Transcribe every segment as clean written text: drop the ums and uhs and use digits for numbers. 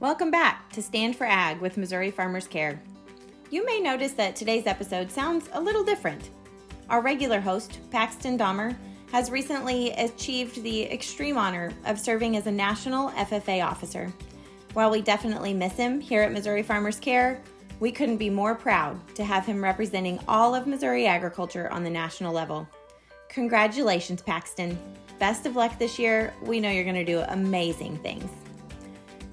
Welcome back to Stand for Ag with Missouri Farmers Care. You may notice that today's episode sounds a little different. Our regular host, Paxton Dahmer, has recently achieved the extreme honor of serving as a National FFA officer. While we definitely miss him here at Missouri Farmers Care, we couldn't be more proud to have him representing all of Missouri agriculture on the national level. Congratulations, Paxton. Best of luck this year. We know you're going to do amazing things.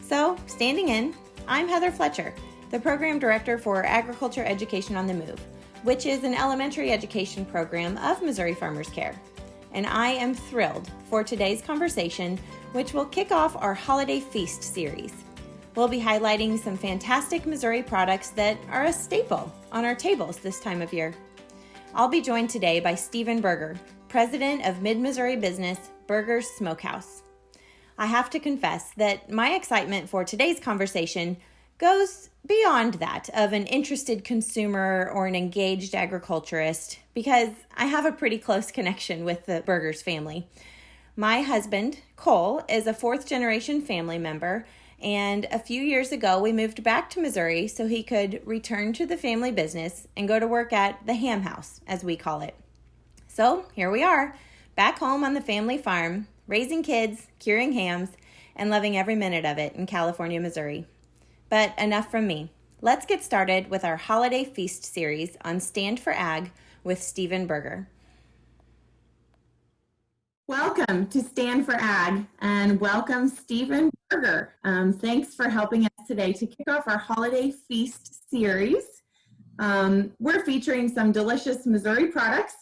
So, standing in, I'm Heather Fletcher, the Program Director for Agriculture Education on the Move, which is an elementary education program of Missouri Farmers Care. And I am thrilled for today's conversation, which will kick off our Holiday Feast series. We'll be highlighting some fantastic Missouri products that are a staple on our tables this time of year. I'll be joined today by Stephen Berger, President of Mid-Missouri business Burgers Smokehouse. I have to confess that my excitement for today's conversation goes beyond that of an interested consumer or an engaged agriculturist because I have a pretty close connection with the Burgers family. My husband, Cole, is a fourth-generation family member, and a few years ago we moved back to Missouri so he could return to the family business and go to work at the ham house, as we call it. So here we are, back home on the family farm, raising kids, curing hams, and loving every minute of it in California, Missouri. But enough from me. Let's get started with our Holiday Feast series on Stand for Ag with Stephen Berger. Welcome to Stand for Ag, and welcome Stephen Berger. Thanks for helping us today to kick off our Holiday Feast series. We're featuring some delicious Missouri products,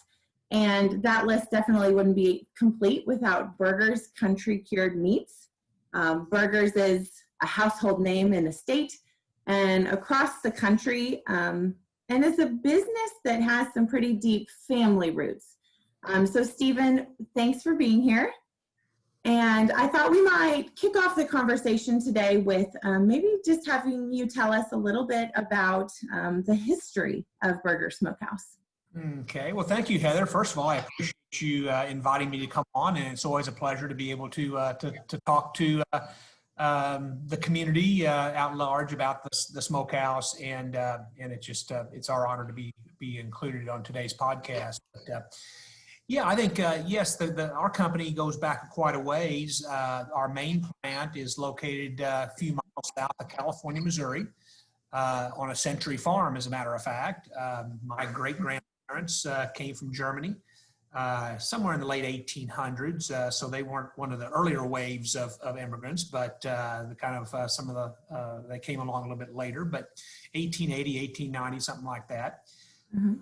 and that list definitely wouldn't be complete without Burgers Country Cured Meats. Burgers is a household name in the state and across the country, and it's a business that has some pretty deep family roots. So Stephen, thanks for being here. And I thought we might kick off the conversation today with maybe just having you tell us a little bit about the history of Burgers Smokehouse. Okay, well, thank you, Heather. First of all, I appreciate you inviting me to come on, and it's always a pleasure to be able to talk to the community at large about the smokehouse, and it's just it's our honor to be included on today's podcast. But, yeah, I think yes, our company goes back quite a ways. Our main plant is located a few miles south of California, Missouri, on a Century Farm, as a matter of fact. My great-grandparents came from Germany somewhere in the late 1800s, so they weren't one of the earlier waves of immigrants, but the kind of some of the they came along a little bit later, but 1880, 1890, something like that. Mm-hmm.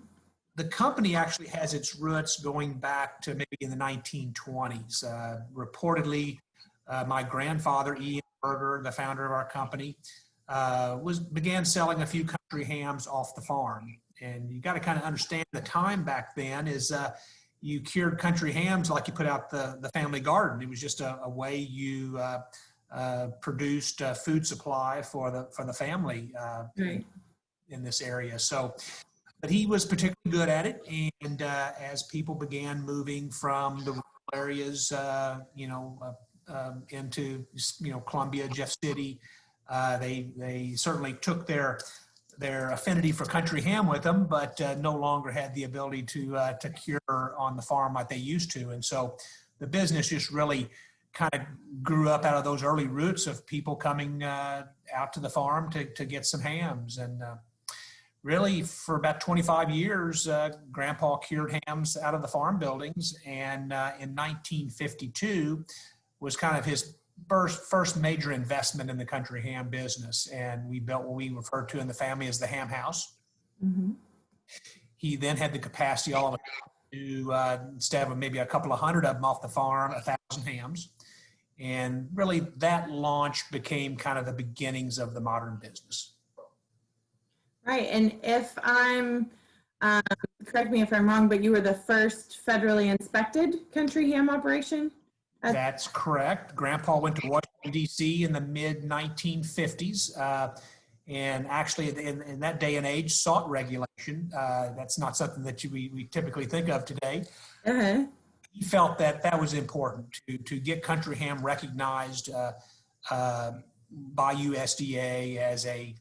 The company actually has its roots going back to maybe in the 1920s. Reportedly, my grandfather, Ian Berger, the founder of our company, began selling a few country hams off the farm. And you got to kind of understand the time back then is you cured country hams like you put out the family garden. It was just a way you produced food supply for the family right. in this area. So, but he was particularly good at it. And as people began moving from the rural areas, into Columbia, Jeff City, they certainly took their affinity for country ham with them, but no longer had the ability to cure on the farm like they used to. And so the business just really kind of grew up out of those early roots of people coming out to the farm to get some hams. And really for about 25 years, Grandpa cured hams out of the farm buildings. And in 1952 was kind of his first major investment in the country ham business, and we built what we refer to in the family as the ham house. Mm-hmm. He then had the capacity all of it to instead of maybe a couple of hundred of them off the farm, 1,000 hams, and really that launch became kind of the beginnings of the modern business. Right, and if I'm correct me if I'm wrong, but you were the first federally inspected country ham operation? That's correct. Grandpa went to Washington, D.C. in the mid-1950s, and actually in that day and age sought regulation. That's not something that we typically think of today. Uh-huh. He felt that was important to get country ham recognized by USDA as a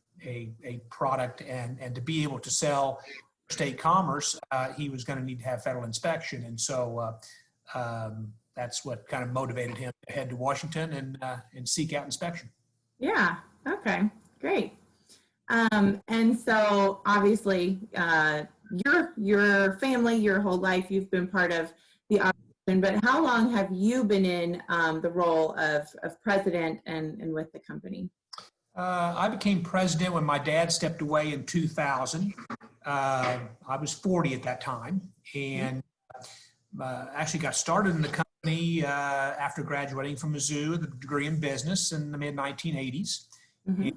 product, and to be able to sell state commerce, he was going to need to have federal inspection. And so that's what kind of motivated him to head to Washington and seek out inspection. Yeah. Okay. Great. And so obviously, your family, your whole life, you've been part of the operation, but how long have you been in the role of president and with the company? I became president when my dad stepped away in 2000. I was 40 at that time, and actually got started in the company after graduating from Mizzou with a degree in business in the mid-1980s. Mm-hmm.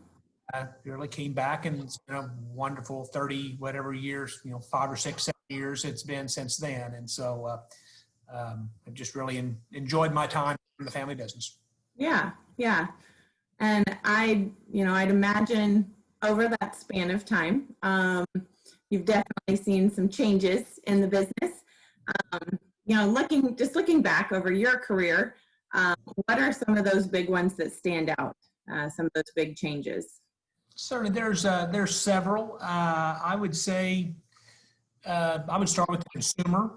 Really came back, and it's been a wonderful 30 whatever years, 5 or 6, 7 years it's been since then. And so I've just really enjoyed my time in the family business. Yeah, yeah. And I'd imagine over that span of time, you've definitely seen some changes in the business. Looking back over your career, what are some of those big ones that stand out? Some of those big changes. Certainly, there's several. I would say I would start with the consumer.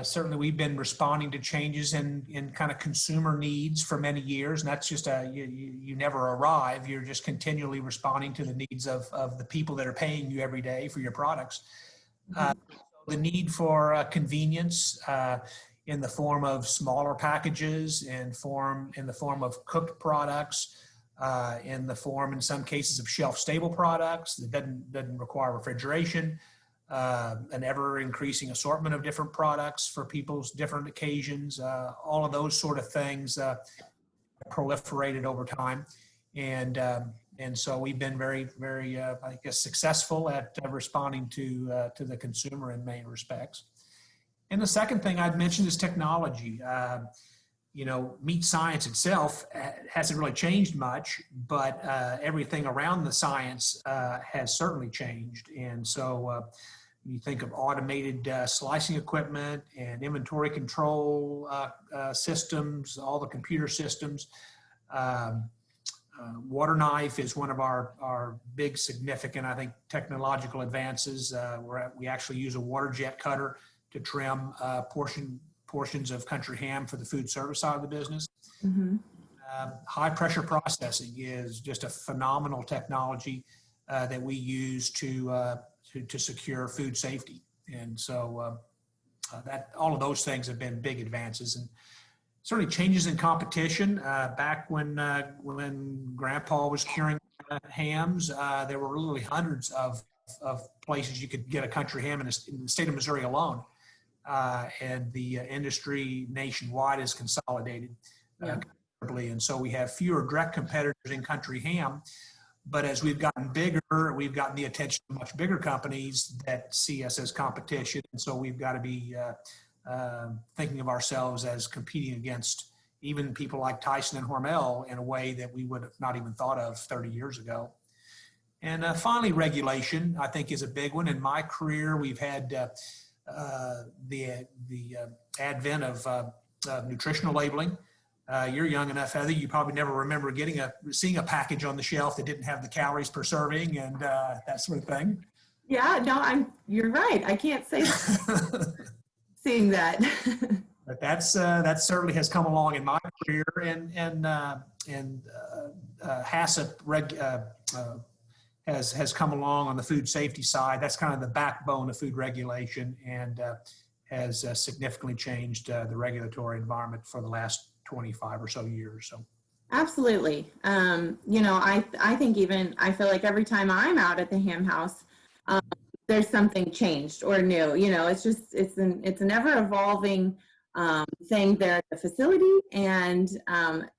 Certainly, we've been responding to changes in kind of consumer needs for many years, and that's just you never arrive. You're just continually responding to the needs of the people that are paying you every day for your products. The need for convenience in the form of smaller packages, in the form of cooked products, in the form, in some cases, of shelf-stable products that doesn't require refrigeration. An ever-increasing assortment of different products for people's different occasions. All of those sort of things proliferated over time, and so we've been very, very, I guess, successful at responding to the consumer in many respects. And the second thing I'd mention is technology. Meat science itself hasn't really changed much, but everything around the science has certainly changed. And so you think of automated slicing equipment and inventory control systems, all the computer systems. Water knife is one of our big significant, I think, technological advances. We actually use a water jet cutter to trim portions of country ham for the food service side of the business. Mm-hmm. High pressure processing is just a phenomenal technology that we use to secure food safety. And so that all of those things have been big advances, and certainly changes in competition. Back when Grandpa was curing hams, there were literally hundreds of places you could get a country ham in the state of Missouri alone. And the industry nationwide is consolidated considerably. And so we have fewer direct competitors in country ham. But as we've gotten bigger, we've gotten the attention of much bigger companies that see us as competition. And so we've got to be thinking of ourselves as competing against even people like Tyson and Hormel in a way that we would have not even thought of 30 years ago. And finally, regulation, I think, is a big one. In my career, we've had the advent of nutritional labeling. You're young enough, Heather, you probably never remember seeing a package on the shelf that didn't have the calories per serving and that sort of thing. Yeah, no, you're right. I can't say seeing that. But that certainly has come along in my career, and HACCP has come along on the food safety side. That's kind of the backbone of food regulation, and has significantly changed the regulatory environment for the last 25 or so years. So. Absolutely. I think I feel like every time I'm out at the ham house, there's something changed or new. It's an ever evolving thing there at the facility, and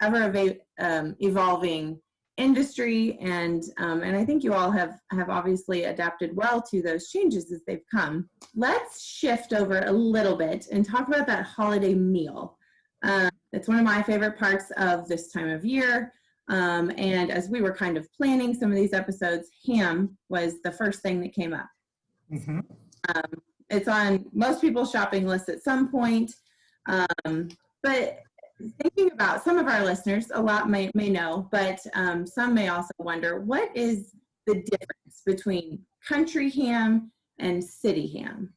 ever evolving industry, and I think you all have obviously adapted well to those changes as they've come. Let's shift over a little bit and talk about that holiday meal. It's one of my favorite parts of this time of year, and as we were kind of planning some of these episodes, ham was the first thing that came up. Mm-hmm. It's on most people's shopping lists at some point, but thinking about some of our listeners, a lot may know, but some may also wonder, what is the difference between country ham and city ham?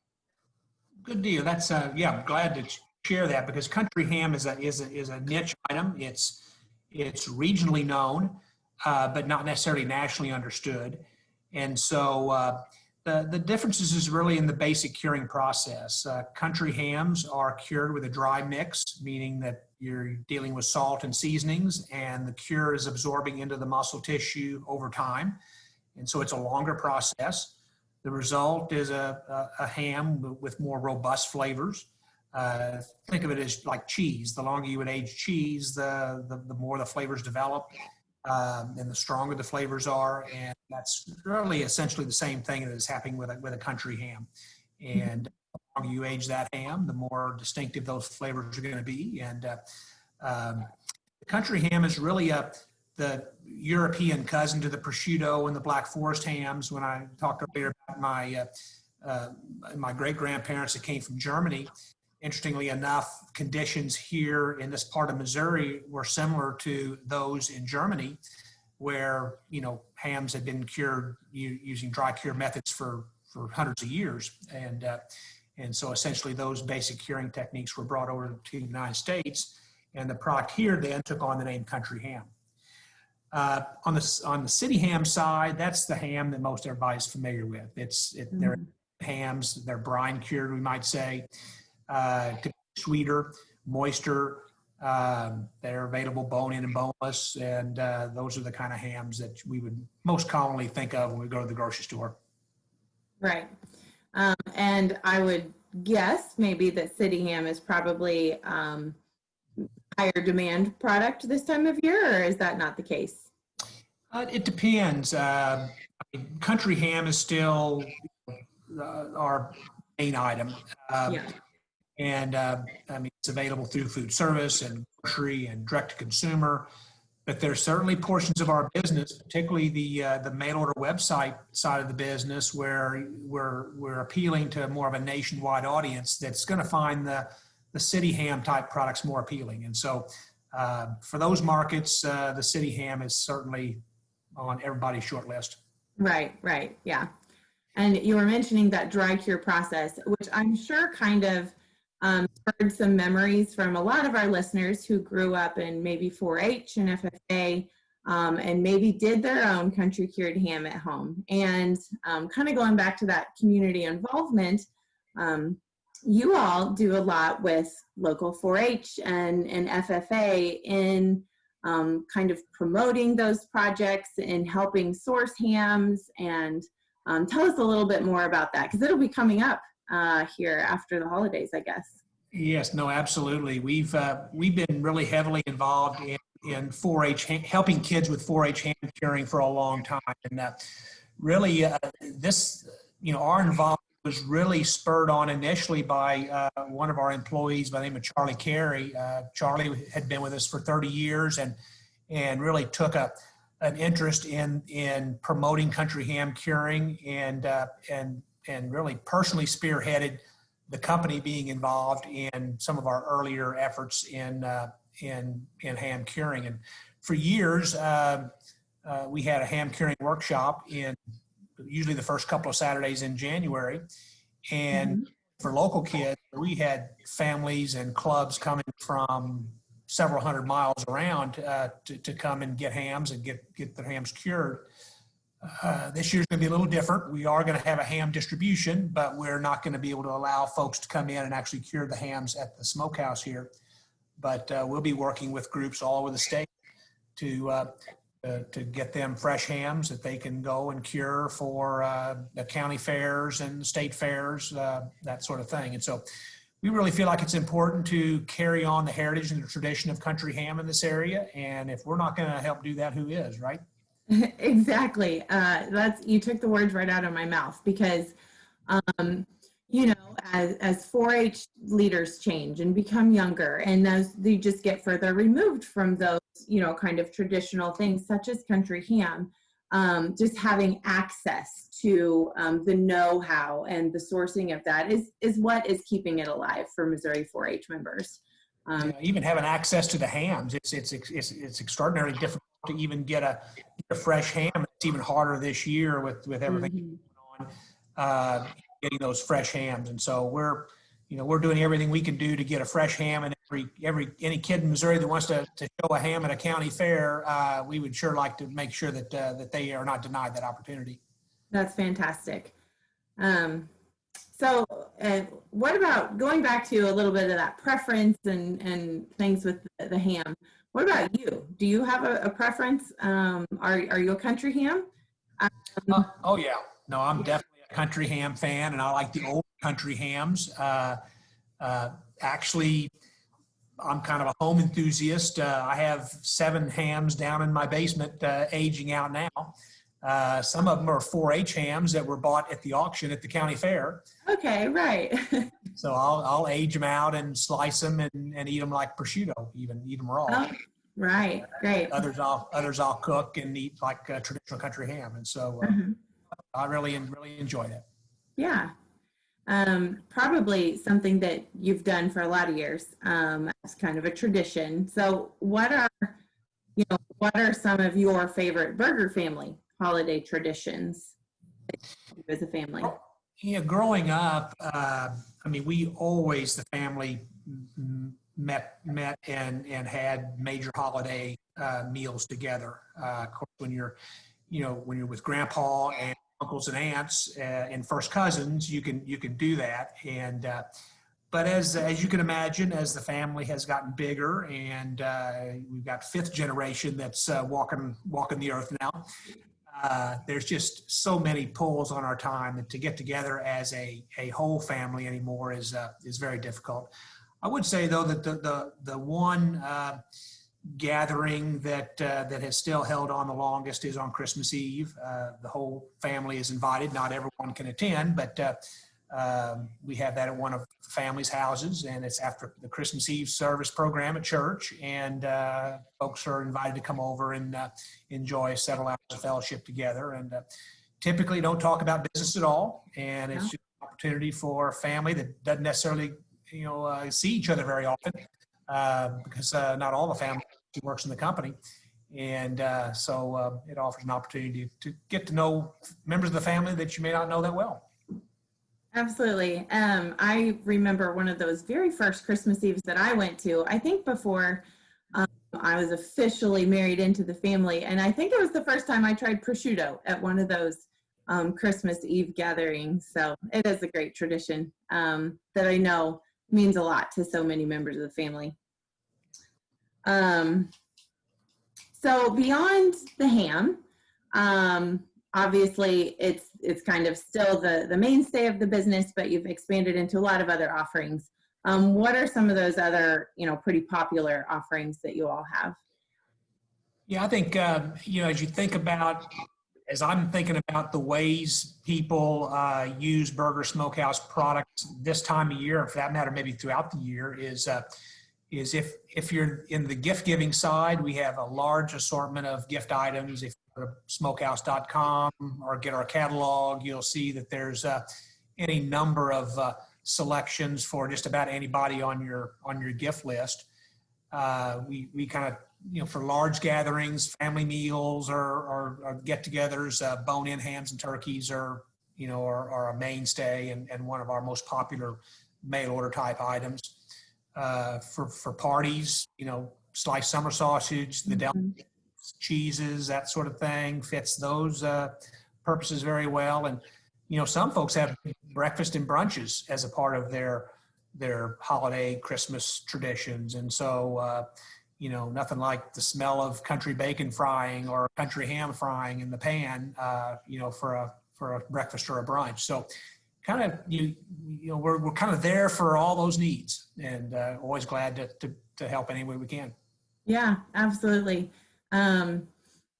Good deal. That's yeah. I'm glad to share that because country ham is a niche item. It's regionally known, but not necessarily nationally understood. And so the differences is really in the basic curing process. Country hams are cured with a dry mix, meaning that you're dealing with salt and seasonings, and the cure is absorbing into the muscle tissue over time. And so it's a longer process. The result is a ham with more robust flavors. Think of it as like cheese. The longer you would age cheese, the more the flavors develop, and the stronger the flavors are. And that's really essentially the same thing that is happening with a country ham. And the longer you age that ham, the more distinctive those flavors are going to be. And the country ham is really the European cousin to the prosciutto and the Black Forest hams. When I talked earlier about my great-grandparents that came from Germany, interestingly enough, conditions here in this part of Missouri were similar to those in Germany, where, you know, hams had been cured using dry cure methods for hundreds of years. And so essentially those basic curing techniques were brought over to the United States, and the product here then took on the name country ham. On the city ham side, that's the ham that most everybody's familiar with. They're hams, they're brine cured, we might say, to be sweeter, moister. They're available bone-in and boneless, and those are the kind of hams that we would most commonly think of when we go to the grocery store. Right. And I would guess maybe that city ham is probably higher demand product this time of year, or is that not the case? It depends. Country ham is still our main item. Yeah. And I mean, it's available through food service and grocery and direct to consumer. But there's certainly portions of our business, particularly the mail order website side of the business, where we're appealing to more of a nationwide audience that's going to find the city ham type products more appealing. And so for those markets, the city ham is certainly on everybody's short list. Right, yeah. And you were mentioning that dry cure process, which I'm sure kind of spurred some memories from a lot of our listeners who grew up in maybe 4-H and FFA, and maybe did their own country cured ham at home. And kind of going back to that community involvement, you all do a lot with local 4-H and FFA in kind of promoting those projects and helping source hams. And tell us a little bit more about that, because it'll be coming up here after the holidays, I guess. Yes, no, absolutely. We've been really heavily involved in 4-H, helping kids with 4-H ham curing for a long time. And really, this, you know, our involvement was really spurred on initially by one of our employees by the name of Charlie Carey. Charlie had been with us for 30 years and really took an interest in promoting country ham curing, and really personally spearheaded the company being involved in some of our earlier efforts in ham curing. And for years, we had a ham curing workshop in usually the first couple of Saturdays in January. And for local kids, we had families and clubs coming from several hundred miles around to come and get hams and get their hams cured. This year's going to be a little different. We are going to have a ham distribution, but we're not going to be able to allow folks to come in and actually cure the hams at the smokehouse here. But we'll be working with groups all over the state to get them fresh hams that they can go and cure for the county fairs and state fairs, that sort of thing. And so we really feel like it's important to carry on the heritage and the tradition of country ham in this area. And if we're not going to help do that, who is, right? Exactly. You took the words right out of my mouth, because, you know, as 4-H leaders change and become younger, and as they just get further removed from those, you know, kind of traditional things such as country ham, just having access to the know-how and the sourcing of that is what is keeping it alive for Missouri 4-H members. Yeah, even having access to the hams, it's extraordinarily difficult to even get a fresh ham. It's even harder this year with everything going on, getting those fresh hams. And so we're doing everything we can do to get a fresh ham. And any kid in Missouri that wants to show a ham at a county fair, we would sure like to make sure that they are not denied that opportunity. That's fantastic. So what about going back to a little bit of that preference and things with the ham? What about you? Do you have a preference? Are you a country ham? Oh yeah, no, I'm definitely a country ham fan, and I like the old country hams. Actually, I'm kind of a home enthusiast. I have 7 hams down in my basement, aging out now. Some of them are 4-H hams that were bought at the auction at the county fair. Okay, right. So I'll age them out and slice them and eat them like prosciutto, even eat them raw. Oh, right, great. Others I'll cook and eat like a traditional country ham, and so I really enjoy that. Yeah. Probably something that you've done for a lot of years. It's kind of a tradition. So what are some of your favorite Burger family holiday traditions as a family? Yeah, growing up, we always, the family met and had major holiday meals together. Of course, when you're with grandpa and uncles and aunts and first cousins, you can do that. And but as you can imagine, as the family has gotten bigger and we've got 5th generation that's walking the earth now, there's just so many pulls on our time that to get together as a whole family anymore is very difficult. I would say though that the one gathering that has still held on the longest is on Christmas Eve. The whole family is invited. Not everyone can attend, but we have that at one of the family's houses, and it's after the Christmas Eve service program at church, and folks are invited to come over and enjoy several hours of fellowship together. And typically don't talk about business at all, and it's just an opportunity for a family that doesn't necessarily see each other very often, because not all the family works in the company. And so it offers an opportunity to get to know members of the family that you may not know that well. Absolutely. I remember one of those very first Christmas Eves that I went to, I think before I was officially married into the family. And I think it was the first time I tried prosciutto at one of those Christmas Eve gatherings. So it is a great tradition that I know means a lot to so many members of the family. So beyond the ham, obviously it's kind of still the mainstay of the business, but you've expanded into a lot of other offerings. What are some of those other, pretty popular offerings that you all have? Yeah, I think, as I'm thinking about the ways people use Burgers Smokehouse products this time of year, and for that matter, maybe throughout the year, is if you're in the gift giving side, we have a large assortment of gift items. If you go to smokehouse.com or get our catalog, you'll see that there's any number of selections for just about anybody on your gift list. We kind of, for large gatherings, family meals or get-togethers, bone-in hams and turkeys are a mainstay and one of our most popular mail order type items. For parties, sliced summer sausage, the deli cheeses, that sort of thing fits those purposes very well. And some folks have breakfast and brunches as a part of their holiday Christmas traditions, and so nothing like the smell of country bacon frying or country ham frying in the pan, for a breakfast or a brunch. So kind of we're kind of there for all those needs, and always glad to help any way we can. Yeah, absolutely. And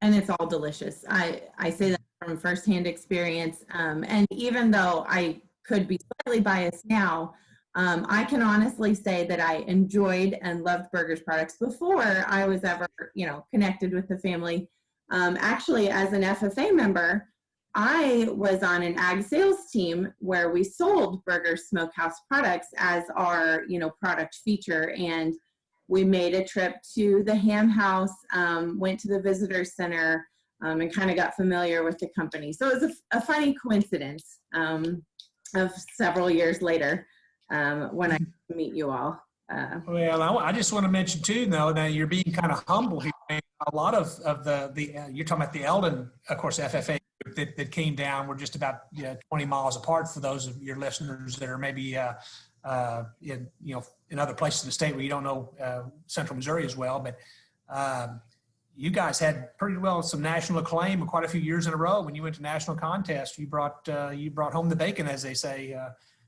it's all delicious. I say that from firsthand experience. And even though I could be slightly biased now, I can honestly say that I enjoyed and loved Burgers products before I was ever, connected with the family. Actually, as an FFA member, I was on an ag sales team where we sold Burgers Smokehouse products as our, product feature. And we made a trip to the ham house, went to the visitor center, and kind of got familiar with the company. So it was a funny coincidence of several years later when I meet you all. Well, I just want to mention too, though, that you're being kind of humble here. A lot of the you're talking about the Eldon, of course, FFA group that came down. We're just about 20 miles apart for those of your listeners that are maybe in other places in the state where you don't know Central Missouri as well. But you guys had pretty well some national acclaim quite a few years in a row. When you went to national contest, you brought home the bacon, as they say.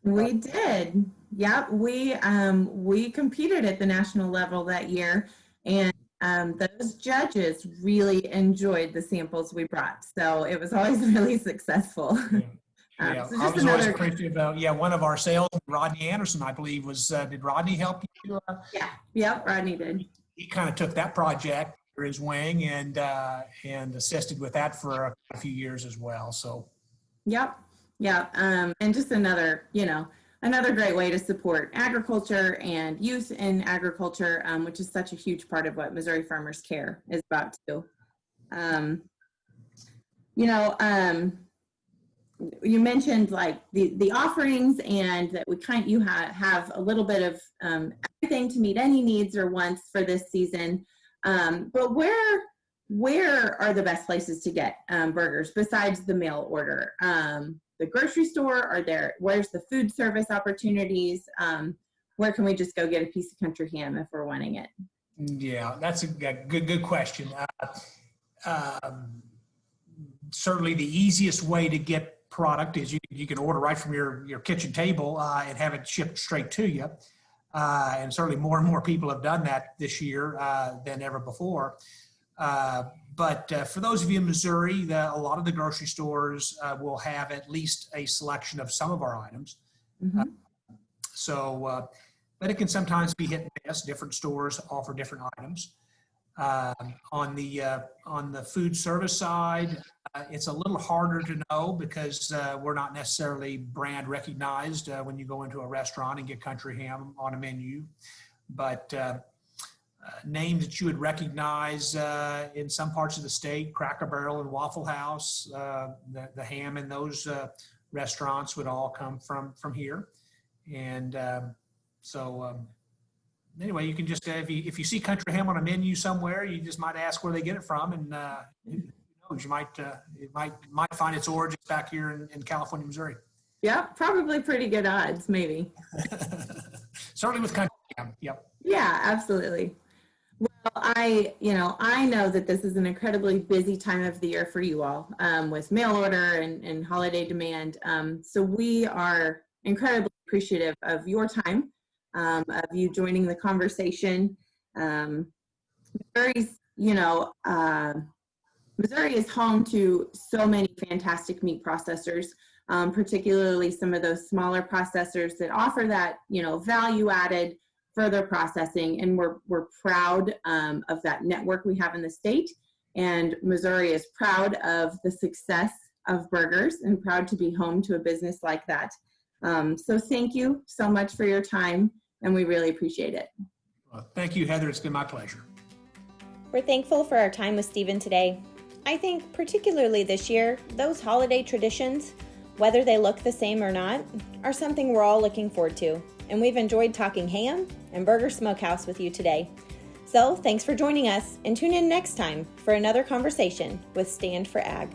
We did. Yep. We competed at the national level that year, and those judges really enjoyed the samples we brought. So it was always really successful. Yeah, so I was always appreciative of, one of our sales, Rodney Anderson, I believe, did Rodney help you? Yeah. Yep. Rodney did. He kind of took that project under his wing and assisted with that for a few years as well. So. Yep. Yeah, and just another great way to support agriculture and youth in agriculture, which is such a huge part of what Missouri Farmers Care is about too. You mentioned like the offerings, and that you have a little bit of everything to meet any needs or wants for this season. But where are the best places to get burgers besides the mail order? The grocery store? Where's the food service opportunities? Where can we just go get a piece of country ham if we're wanting it? Yeah, that's a good question. Certainly the easiest way to get product is you can order right from your kitchen table and have it shipped straight to you. And certainly more and more people have done that this year than ever before. But for those of you in Missouri, a lot of the grocery stores will have at least a selection of some of our items. Mm-hmm. But it can sometimes be hit and miss. Different stores offer different items. On the food service side, it's a little harder to know because we're not necessarily brand recognized when you go into a restaurant and get country ham on a menu. But names that you would recognize in some parts of the state, Cracker Barrel and Waffle House, the ham in those restaurants would all come from here. And anyway, you can just, if you see country ham on a menu somewhere, you just might ask where they get it from, and who knows, you might find its origins back here in California, Missouri. Yeah, probably pretty good odds, maybe. Certainly with country ham, yep. Yeah, absolutely. Well, I know that this is an incredibly busy time of the year for you all with mail order and holiday demand. So we are incredibly appreciative of your time, of you joining the conversation. Missouri is home to so many fantastic meat processors, particularly some of those smaller processors that offer that, value added further processing, and we're proud of that network we have in the state, and Missouri is proud of the success of burgers and proud to be home to a business like that. So thank you so much for your time, and we really appreciate it. Well, thank you, Heather. It's been my pleasure. We're thankful for our time with Stephen today. I think particularly this year, those holiday traditions, whether they look the same or not, are something we're all looking forward to. And we've enjoyed talking ham and Burgers Smokehouse with you today. So thanks for joining us, and tune in next time for another conversation with Stand for Ag.